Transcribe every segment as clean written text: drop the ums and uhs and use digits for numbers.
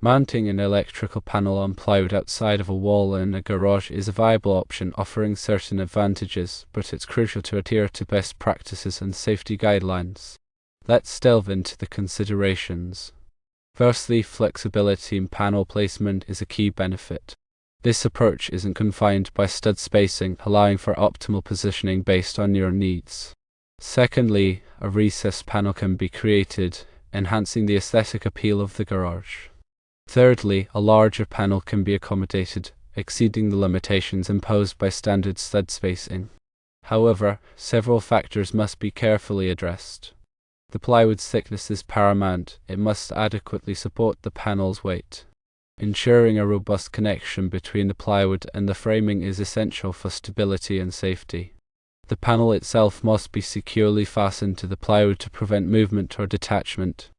Mounting an electrical panel on plywood outside of a wall in a garage is a viable option, offering certain advantages, but it's crucial to adhere to best practices and safety guidelines. Let's delve into the considerations. Firstly, flexibility in panel placement is a key benefit. This approach isn't confined by stud spacing, allowing for optimal positioning based on your needs. Secondly, a recessed panel can be created, enhancing the aesthetic appeal of the garage. Thirdly, a larger panel can be accommodated, exceeding the limitations imposed by standard stud spacing. However, several factors must be carefully addressed. The plywood's thickness is paramount. It must adequately support the panel's weight. Ensuring a robust connection between the plywood and the framing is essential for stability and safety. The panel itself must be securely fastened to the plywood to prevent movement or detachment.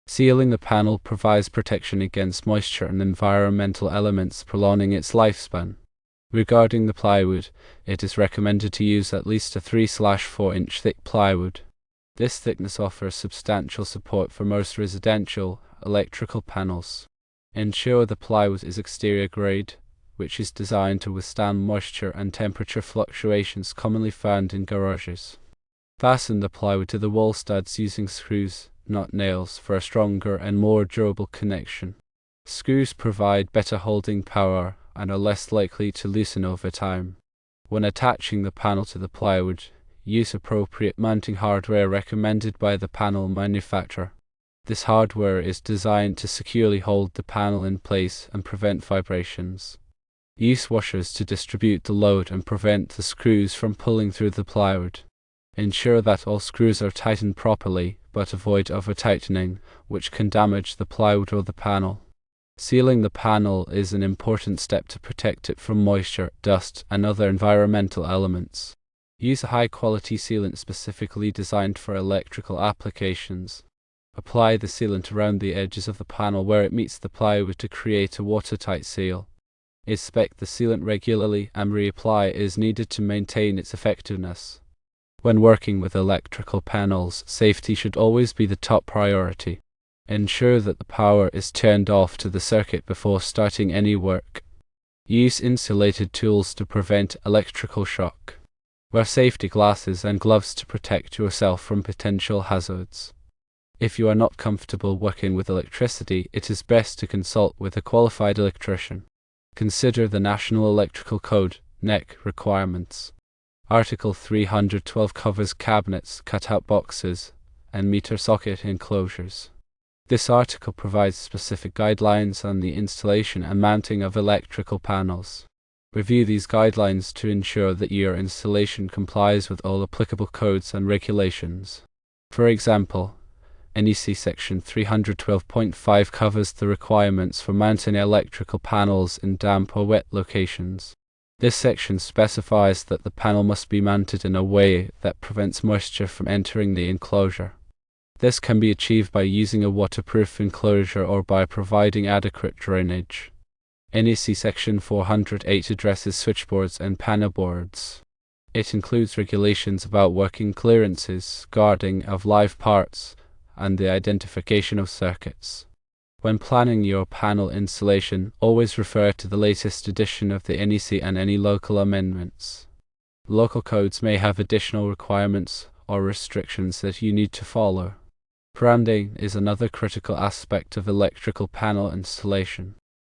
Sealing the panel provides protection against moisture and environmental elements, prolonging its lifespan. Regarding the plywood, it is recommended to use at least a 3/4 inch thick plywood. This thickness offers substantial support for most residential electrical panels. Ensure the plywood is exterior grade, which is designed to withstand moisture and temperature fluctuations commonly found in garages. Fasten the plywood to the wall studs using screws, not nails, for a stronger and more durable connection. Screws provide better holding power and are less likely to loosen over time. When attaching the panel to the plywood, use appropriate mounting hardware recommended by the panel manufacturer. This hardware is designed to securely hold the panel in place and prevent vibrations. Use washers to distribute the load and prevent the screws from pulling through the plywood. Ensure that all screws are tightened properly, but avoid over-tightening, which can damage the plywood or the panel. Sealing the panel is an important step to protect it from moisture, dust, and other environmental elements. Use a high-quality sealant specifically designed for electrical applications. Apply the sealant around the edges of the panel where it meets the plywood to create a watertight seal. Inspect the sealant regularly and reapply as needed to maintain its effectiveness. When working with electrical panels, safety should always be the top priority. Ensure that the power is turned off to the circuit before starting any work. Use insulated tools to prevent electrical shock. Wear safety glasses and gloves to protect yourself from potential hazards. If you are not comfortable working with electricity, it is best to consult with a qualified electrician. Consider the National Electrical Code (NEC) requirements. Article 312 covers cabinets, cut-out boxes, and meter socket enclosures. This article provides specific guidelines on the installation and mounting of electrical panels. Review these guidelines to ensure that your installation complies with all applicable codes and regulations. For example, NEC Section 312.5 covers the requirements for mounting electrical panels in damp or wet locations. This section specifies that the panel must be mounted in a way that prevents moisture from entering the enclosure. This can be achieved by using a waterproof enclosure or by providing adequate drainage. NEC Section 408 addresses switchboards and panel boards. It includes regulations about working clearances, guarding of live parts, and the identification of circuits. When planning your panel installation, always refer to the latest edition of the NEC and any local amendments. Local codes may have additional requirements or restrictions that you need to follow. Grounding is another critical aspect of electrical panel installation.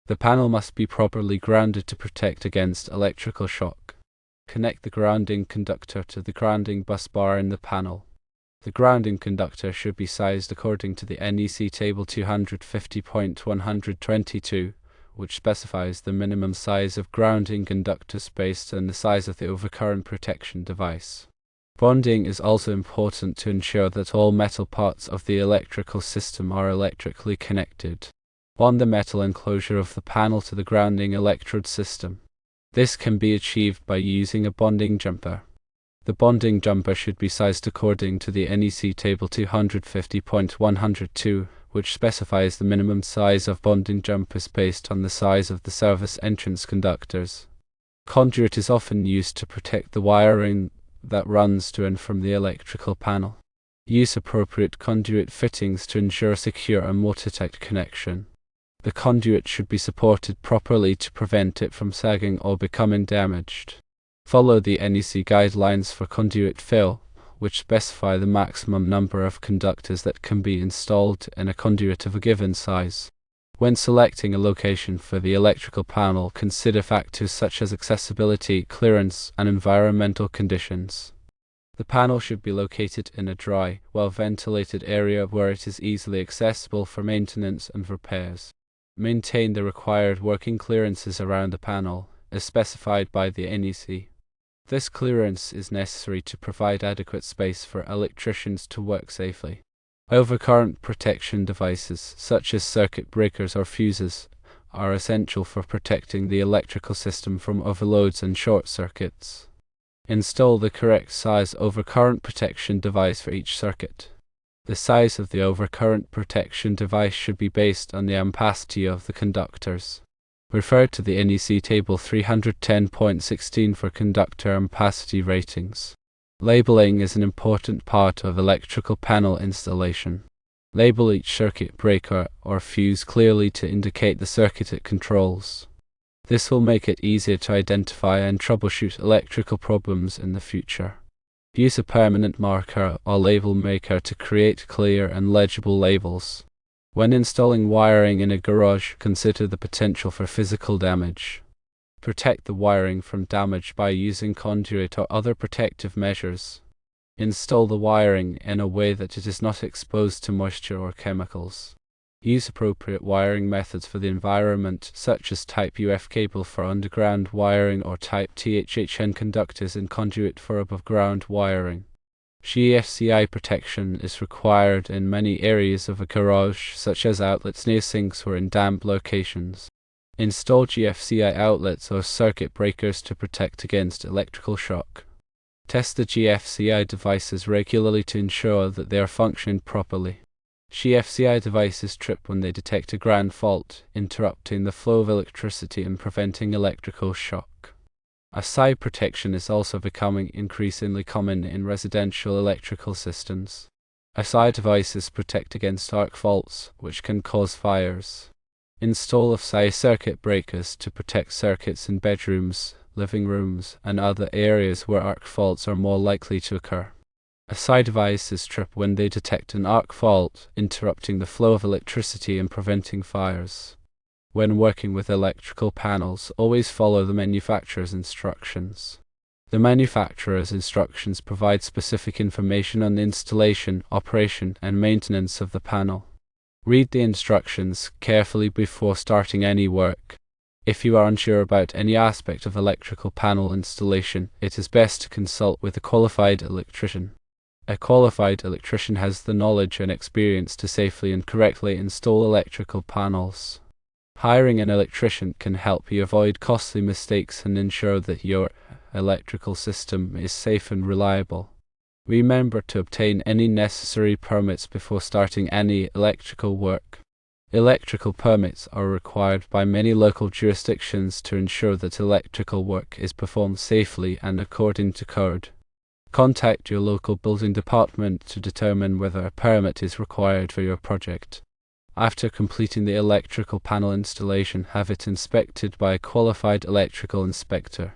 The panel must be properly grounded to protect against electrical shock. Connect the grounding conductor to the grounding bus bar in the panel. The grounding conductor should be sized according to the NEC Table 250.122, which specifies the minimum size of grounding conductor space and the size of the overcurrent protection device. Bonding is also important to ensure that all metal parts of the electrical system are electrically connected. Bond the metal enclosure of the panel to the grounding electrode system. This can be achieved by using a bonding jumper. The bonding jumper should be sized according to the NEC Table 250.102, which specifies the minimum size of bonding jumpers based on the size of the service entrance conductors. Conduit is often used to protect the wiring that runs to and from the electrical panel. Use appropriate conduit fittings to ensure a secure and watertight connection. The conduit should be supported properly to prevent it from sagging or becoming damaged. Follow the NEC guidelines for conduit fill, which specify the maximum number of conductors that can be installed in a conduit of a given size. When selecting a location for the electrical panel, consider factors such as accessibility, clearance, and environmental conditions. The panel should be located in a dry, well-ventilated area where it is easily accessible for maintenance and repairs. Maintain the required working clearances around the panel, as specified by the NEC. This clearance is necessary to provide adequate space for electricians to work safely. Overcurrent protection devices, such as circuit breakers or fuses, are essential for protecting the electrical system from overloads and short circuits. Install the correct size overcurrent protection device for each circuit. The size of the overcurrent protection device should be based on the ampacity of the conductors. Refer to the NEC Table 310.16 for conductor ampacity ratings. Labeling is an important part of electrical panel installation. Label each circuit breaker or fuse clearly to indicate the circuit it controls. This will make it easier to identify and troubleshoot electrical problems in the future. Use a permanent marker or label maker to create clear and legible labels. When installing wiring in a garage, consider the potential for physical damage. Protect the wiring from damage by using conduit or other protective measures. Install the wiring in a way that it is not exposed to moisture or chemicals. Use appropriate wiring methods for the environment, such as Type UF cable for underground wiring or Type THHN conductors in conduit for above-ground wiring. GFCI protection is required in many areas of a garage, such as outlets near sinks or in damp locations. Install GFCI outlets or circuit breakers to protect against electrical shock. Test the GFCI devices regularly to ensure that they are functioning properly. GFCI devices trip when they detect a ground fault, interrupting the flow of electricity and preventing electrical shock. SI protection is also becoming increasingly common in residential electrical systems. SI devices protect against arc faults, which can cause fires. Install SI circuit breakers to protect circuits in bedrooms, living rooms, and other areas where arc faults are more likely to occur. SI devices trip when they detect an arc fault, interrupting the flow of electricity and preventing fires. When working with electrical panels, always follow the manufacturer's instructions. The manufacturer's instructions provide specific information on the installation, operation, and maintenance of the panel. Read the instructions carefully before starting any work. If you are unsure about any aspect of electrical panel installation, it is best to consult with a qualified electrician. A qualified electrician has the knowledge and experience to safely and correctly install electrical panels. Hiring an electrician can help you avoid costly mistakes and ensure that your electrical system is safe and reliable. Remember to obtain any necessary permits before starting any electrical work. Electrical permits are required by many local jurisdictions to ensure that electrical work is performed safely and according to code. Contact your local building department to determine whether a permit is required for your project. After completing the electrical panel installation, have it inspected by a qualified electrical inspector.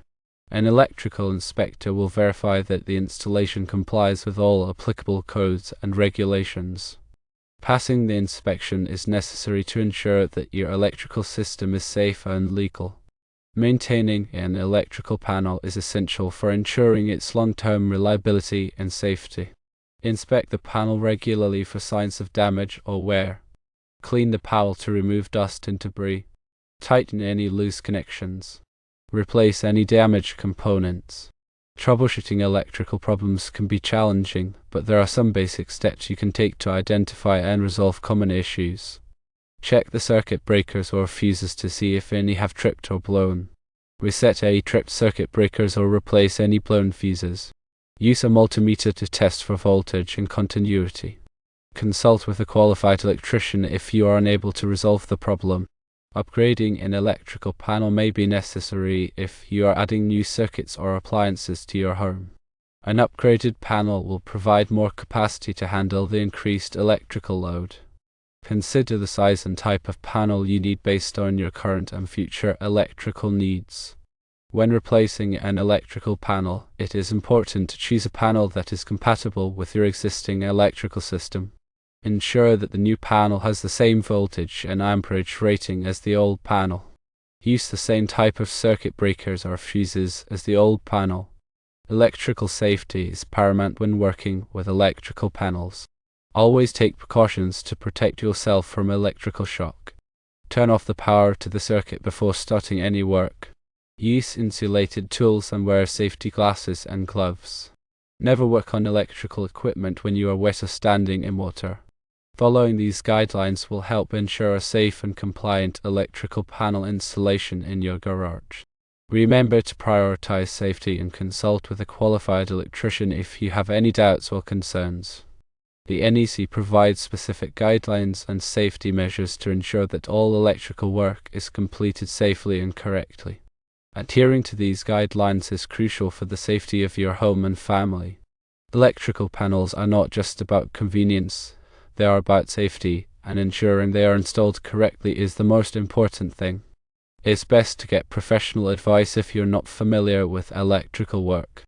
An electrical inspector will verify that the installation complies with all applicable codes and regulations. Passing the inspection is necessary to ensure that your electrical system is safe and legal. Maintaining an electrical panel is essential for ensuring its long-term reliability and safety. Inspect the panel regularly for signs of damage or wear. Clean the panel to remove dust and debris. Tighten any loose connections. Replace any damaged components. Troubleshooting electrical problems can be challenging, but there are some basic steps you can take to identify and resolve common issues. Check the circuit breakers or fuses to see if any have tripped or blown. Reset any tripped circuit breakers or replace any blown fuses. Use a multimeter to test for voltage and continuity. Consult with a qualified electrician if you are unable to resolve the problem. Upgrading an electrical panel may be necessary if you are adding new circuits or appliances to your home. An upgraded panel will provide more capacity to handle the increased electrical load. Consider the size and type of panel you need based on your current and future electrical needs. When replacing an electrical panel, it is important to choose a panel that is compatible with your existing electrical system. Ensure that the new panel has the same voltage and amperage rating as the old panel. Use the same type of circuit breakers or fuses as the old panel. Electrical safety is paramount when working with electrical panels. Always take precautions to protect yourself from electrical shock. Turn off the power to the circuit before starting any work. Use insulated tools and wear safety glasses and gloves. Never work on electrical equipment when you are wet or standing in water. Following these guidelines will help ensure a safe and compliant electrical panel installation in your garage. Remember to prioritize safety and consult with a qualified electrician if you have any doubts or concerns. The NEC provides specific guidelines and safety measures to ensure that all electrical work is completed safely and correctly. Adhering to these guidelines is crucial for the safety of your home and family. Electrical panels are not just about convenience, they are about safety, and ensuring they are installed correctly is the most important thing. It's best to get professional advice if you're not familiar with electrical work.